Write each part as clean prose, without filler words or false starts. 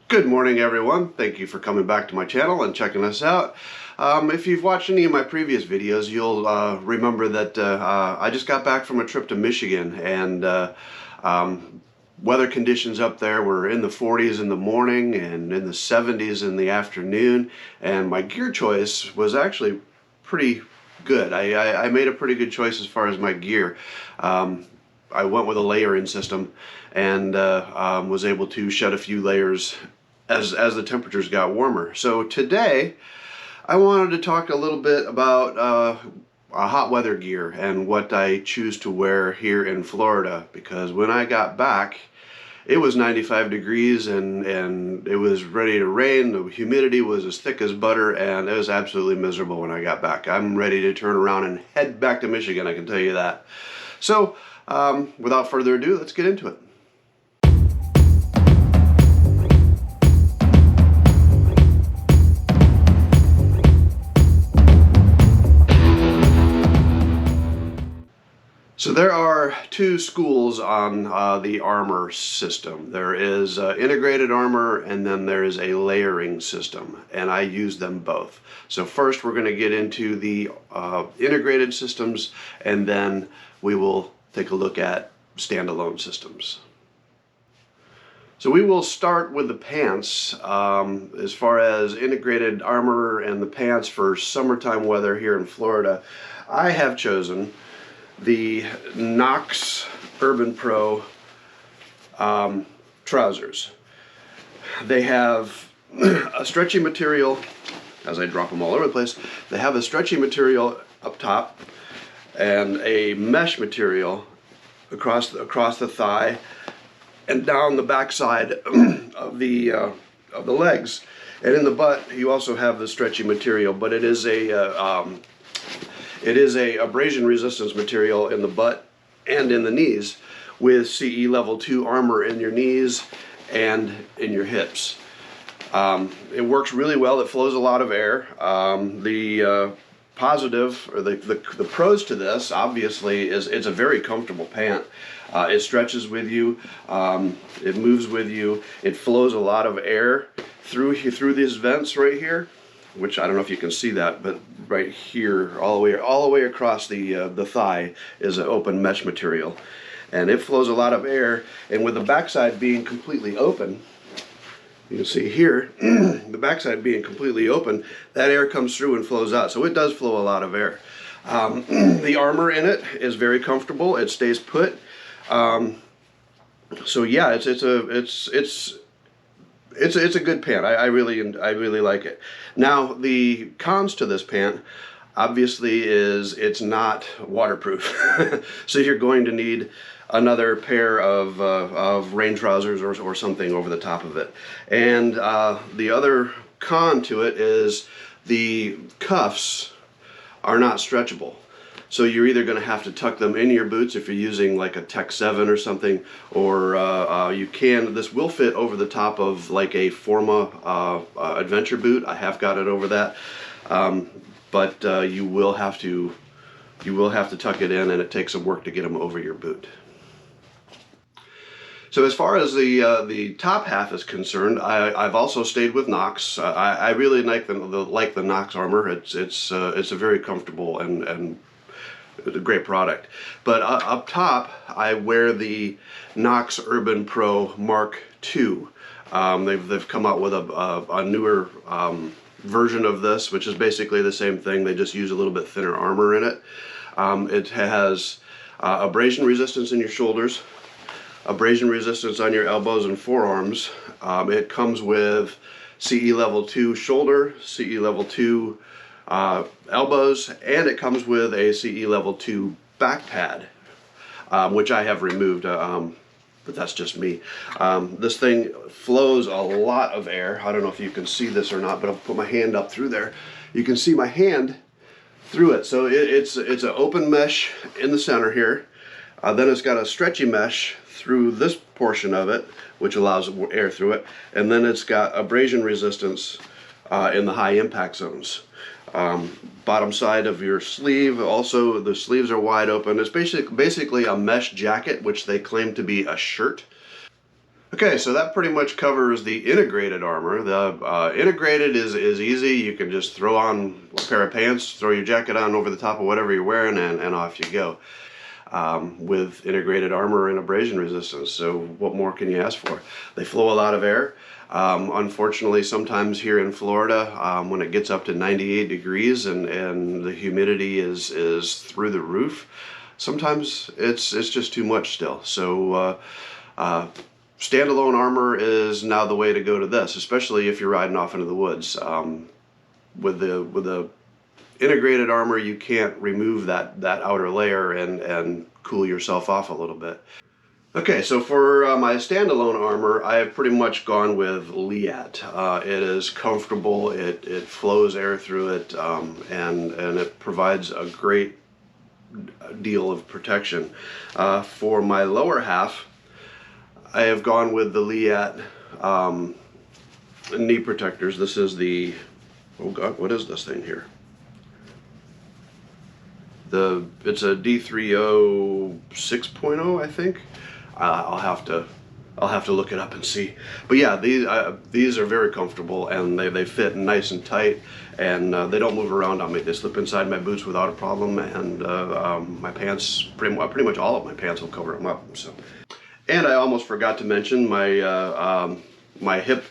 Good morning, everyone. Thank you for coming back to my channel and checking us out. If you've watched any of my previous videos, you'll remember that I just got back from a trip to Michigan, and weather conditions up there were in the 40s in the morning and in the 70s in the afternoon, and my gear choice was actually pretty good. I made a pretty good choice as far as my gear. I went with a layering system and was able to shed a few layers as the temperatures got warmer. So today I wanted to talk a little bit about hot weather gear and what I choose to wear here in Florida, because when I got back it was 95 degrees and it was ready to rain. The humidity was as thick as butter, and it was absolutely miserable when I got back. I'm ready to turn around and head back to Michigan, I can tell you that. So without further ado, let's get into it. So there are two schools on the armor system. There is integrated armor, and then there is a layering system, and I use them both. So first we're going to get into the integrated systems, and then we will take a look at standalone systems. So we will start with the pants. As far as integrated armor and the pants for summertime weather here in Florida, I have chosen the NOCO Urban Pro trousers. They have a stretchy material, as I drop them all over the place. They have a stretchy material up top and a mesh material across the thigh and down the backside of the legs. And in the butt you also have the stretchy material, but it is a abrasion resistance material in the butt and in the knees, with CE level 2 armor in your knees and in your hips. It works really well. It flows a lot of air. The positive, or the pros to this, obviously, is it's a very comfortable pant. It stretches with you. It moves with you. It flows a lot of air through these vents right here, which I don't know if you can see that, but right here, all the way across the thigh is an open mesh material, and it flows a lot of air. And with the backside being completely open, you can see here, the backside being completely open, that air comes through and flows out. So it does flow a lot of air. The armor in it is very comfortable. It stays put. So yeah, it's a good pant. I really like it. Now the cons to this pant, obviously, is it's not waterproof. So you're going to need another pair of rain trousers or something over the top of it. And the other con to it is the cuffs are not stretchable. So you're either going to have to tuck them in your boots if you're using like a Tech 7 or something, or this will fit over the top of like a Forma adventure boot. I have got it over that, but you will have to tuck it in, and it takes some work to get them over your boot. So as far as the top half is concerned, I've also stayed with NOCO. I really like the NOCO armor. It's a very comfortable and a great product. But up top, I wear the NOCO Urban Pro Mark II. They've come out with a newer version of this, which is basically the same thing. They just use a little bit thinner armor in it. It has abrasion resistance in your shoulders, abrasion resistance on your elbows and forearms. It comes with CE level 2 shoulder, CE level 2 elbows, and it comes with a CE level 2 back pad, which I have removed, but that's just me. This thing flows a lot of air. I don't know if you can see this or not, but I'll put my hand up through there. You can see my hand through it. So it's an open mesh in the center here. Then it's got a stretchy mesh through this portion of it, which allows air through it, and then it's got abrasion resistance in the high impact zones. Bottom side of your sleeve, also the sleeves are wide open. It's basically a mesh jacket, which they claim to be a shirt. Okay, so that pretty much covers the integrated armor. The integrated is easy. You can just throw on a pair of pants, throw your jacket on over the top of whatever you're wearing, and off you go. With integrated armor and abrasion resistance. So what more can you ask for? They flow a lot of air. Unfortunately, sometimes here in Florida, when it gets up to 98 degrees and the humidity is through the roof, sometimes it's just too much still. So standalone armor is now the way to go to this, especially if you're riding off into the woods. With the integrated armor, you can't remove that outer layer and cool yourself off a little bit. Okay, so for my standalone armor, I have pretty much gone with Liat. It is comfortable, it flows air through it, and it provides a great deal of protection. For my lower half, I have gone with the Liat knee protectors. This is the, oh God, what is this thing here? It's a D30 6.0, I think. I'll have to look it up and see. But yeah, these are very comfortable, and they fit nice and tight, and they don't move around on me. They slip inside my boots without a problem, and my pants, pretty much all of my pants will cover them up. So, and I almost forgot to mention my my hip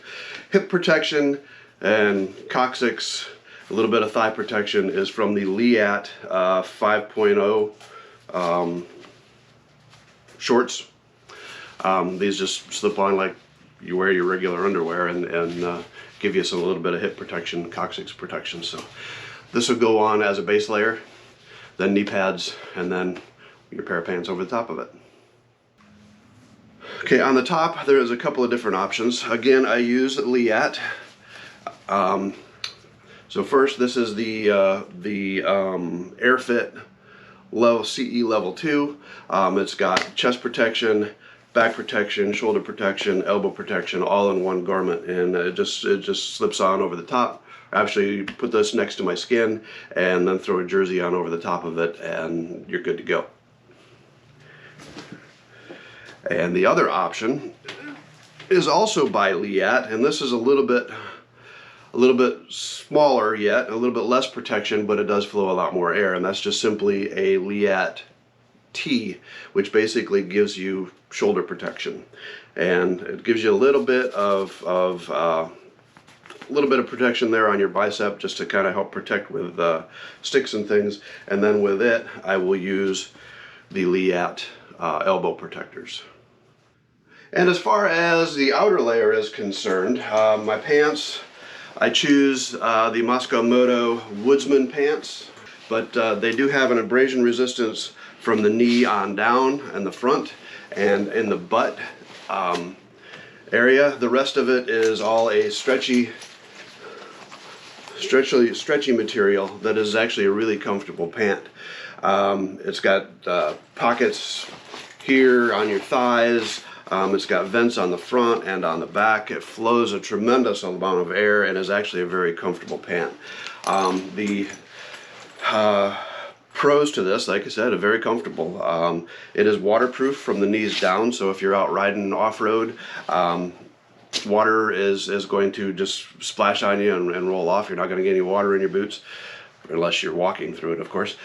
protection and coccyx. A little bit of thigh protection is from the Liat 5.0 shorts. These just slip on like you wear your regular underwear, and give you a little bit of hip protection, coccyx protection. So this will go on as a base layer, then knee pads, and then your pair of pants over the top of it. Okay, on the top there is a couple of different options. Again, I use Liat. So first, this is the AirFit level CE level 2. It's got chest protection, back protection, shoulder protection, elbow protection, all in one garment, and it just slips on over the top. Actually, you put this next to my skin and then throw a jersey on over the top of it, and you're good to go. And the other option is also by Liat, and this is a little bit smaller yet, a little bit less protection, but it does flow a lot more air, and that's just simply a Liat T, which basically gives you shoulder protection, and it gives you a little bit of protection there on your bicep, just to kind of help protect with sticks and things. And then with it, I will use the Liat elbow protectors. And as far as the outer layer is concerned, my pants, I choose the Moto Woodsman pants, but they do have an abrasion resistance from the knee on down and the front and in the butt area. The rest of it is all a stretchy material that is actually a really comfortable pant. It's got pockets here on your thighs. It's got vents on the front and on the back. It flows a tremendous amount of air and is actually a very comfortable pant. The pros to this, like I said, are very comfortable. It is waterproof from the knees down, so if you're out riding off-road, water is going to just splash on you and roll off. You're not going to get any water in your boots, unless you're walking through it, of course.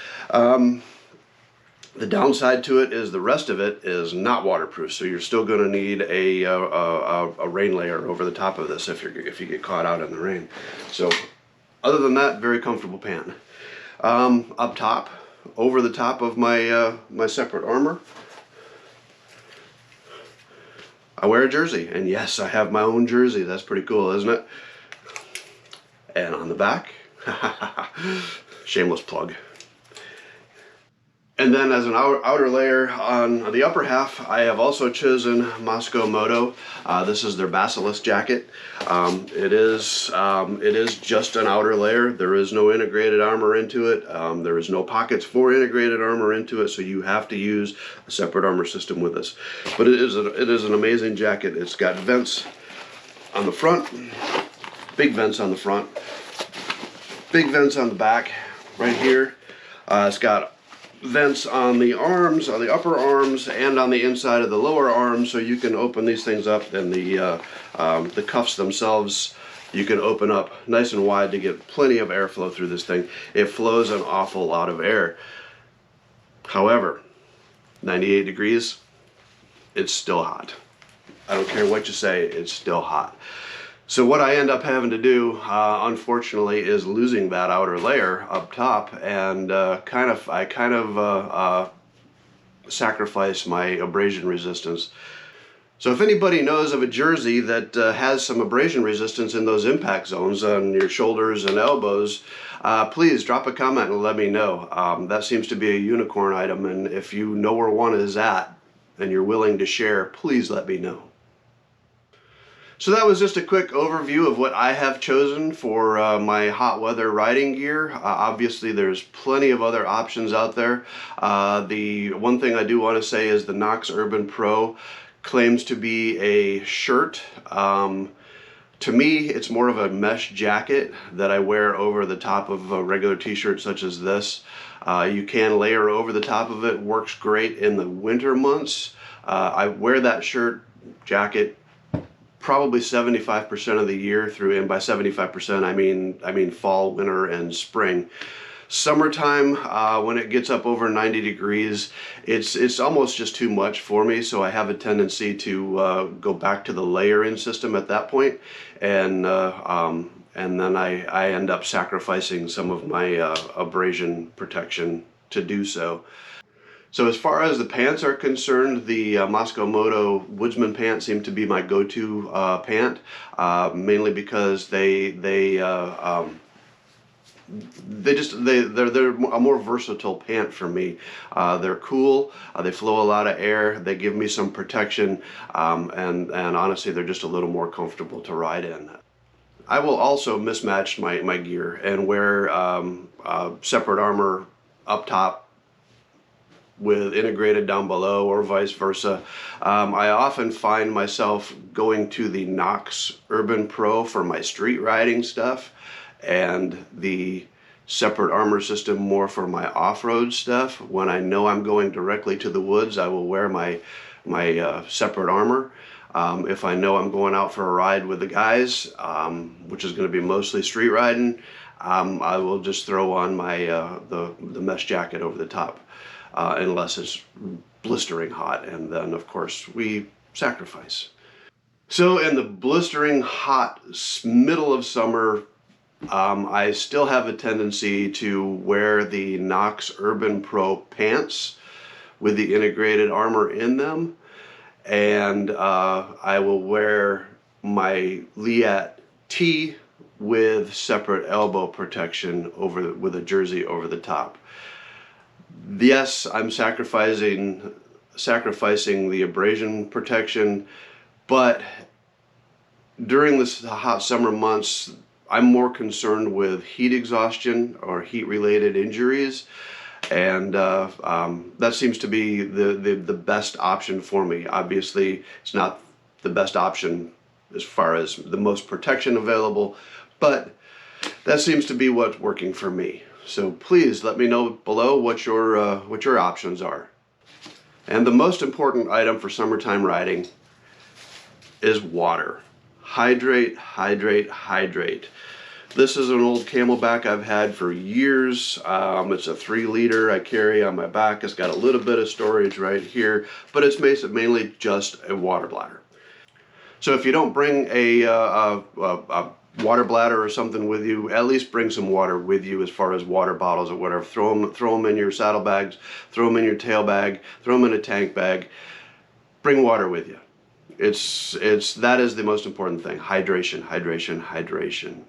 The downside to it is the rest of it is not waterproof, so you're still going to need a rain layer over the top of this if you get caught out in the rain. So other than that, very comfortable pant. Up top, over the top of my my separate armor, I wear a jersey, and yes, I have my own jersey. That's pretty cool, isn't it? And on the back, shameless plug. And then as an outer layer on the upper half, I have also chosen Moto. This is their Basilisk jacket. It is just an outer layer. There is no integrated armor into it. There is no pockets for integrated armor into it, so you have to use a separate armor system with this. But it is an amazing jacket. It's got vents on the front, big vents on the front, big vents on the back right here. It's got vents on the arms, on the upper arms, and on the inside of the lower arms, so you can open these things up, and the cuffs themselves you can open up nice and wide to get plenty of airflow through this thing. It flows an awful lot of air. However, 98 degrees, it's still hot. I don't care what you say, it's still hot. So what I end up having to do, unfortunately, is losing that outer layer up top, and I kind of sacrifice my abrasion resistance. So if anybody knows of a jersey that has some abrasion resistance in those impact zones on your shoulders and elbows, please drop a comment and let me know. That seems to be a unicorn item, and if you know where one is at and you're willing to share, please let me know. So that was just a quick overview of what I have chosen for my hot weather riding gear. Obviously there's plenty of other options out there. The one thing I do want to say is the NOCO Urban Pro claims to be a shirt. To me, it's more of a mesh jacket that I wear over the top of a regular t-shirt such as this. You can layer over the top of it, works great in the winter months. I wear that jacket probably 75% of the year through, and by 75% I mean fall, winter, and spring. Summertime, when it gets up over 90 degrees, it's almost just too much for me, so I have a tendency to go back to the layering system at that point, and then I end up sacrificing some of my abrasion protection to do so. So as far as the pants are concerned, the Moscow Moto Woodsman pants seem to be my go-to pant, mainly because they're a more versatile pant for me. They're cool, they flow a lot of air, they give me some protection, and honestly they're just a little more comfortable to ride in. I will also mismatch my gear and wear separate armor up top with integrated down below, or vice versa. I often find myself going to the NOCO Urban Pro for my street riding stuff, and the separate armor system more for my off-road stuff. When I know I'm going directly to the woods, I will wear my separate armor. If I know I'm going out for a ride with the guys, which is going to be mostly street riding, I will just throw on my the mesh jacket over the top. Unless it's blistering hot, and then of course we sacrifice. So in the blistering hot middle of summer, I still have a tendency to wear the NOCO Urban Pro pants with the integrated armor in them, and I will wear my Liat tee with separate elbow protection with a jersey over the top. Yes, I'm sacrificing the abrasion protection, but during this hot summer months, I'm more concerned with heat exhaustion or heat-related injuries, and that seems to be the best option for me. Obviously, it's not the best option as far as the most protection available, but that seems to be what's working for me. So please let me know below what your options are. And the most important item for summertime riding is water. Hydrate, hydrate, hydrate. This is an old Camelback I've had for years. It's a 3-liter I carry on my back. It's got a little bit of storage right here, but it's mainly just a water bladder. So if you don't bring a water bladder or something with you, at least bring some water with you, as far as water bottles or whatever. Throw them in your saddlebags, throw them in your tail bag, throw them in a tank bag. Bring water with you. That is the most important thing. Hydration, hydration, hydration.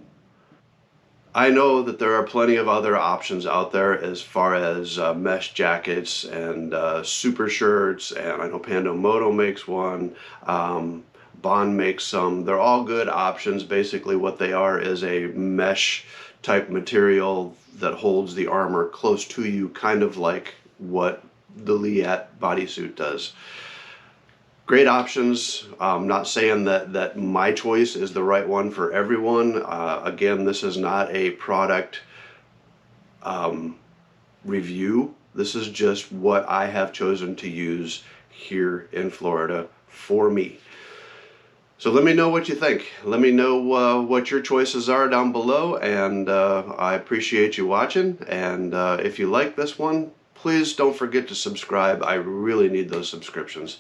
I know that there are plenty of other options out there as far as mesh jackets and super shirts, and I know Panda Moto makes one. Bond makes some. They're all good options. Basically what they are is a mesh type material that holds the armor close to you, kind of like what the Liat bodysuit does. Great options. I'm not saying that my choice is the right one for everyone. Again, this is not a product review. This is just what I have chosen to use here in Florida for me. So let me know what you think. Let me know what your choices are down below, and I appreciate you watching. And if you like this one, please don't forget to subscribe. I really need those subscriptions.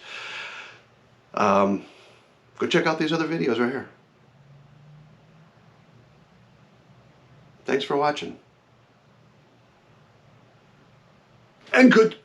Go check out these other videos right here. Thanks for watching. And good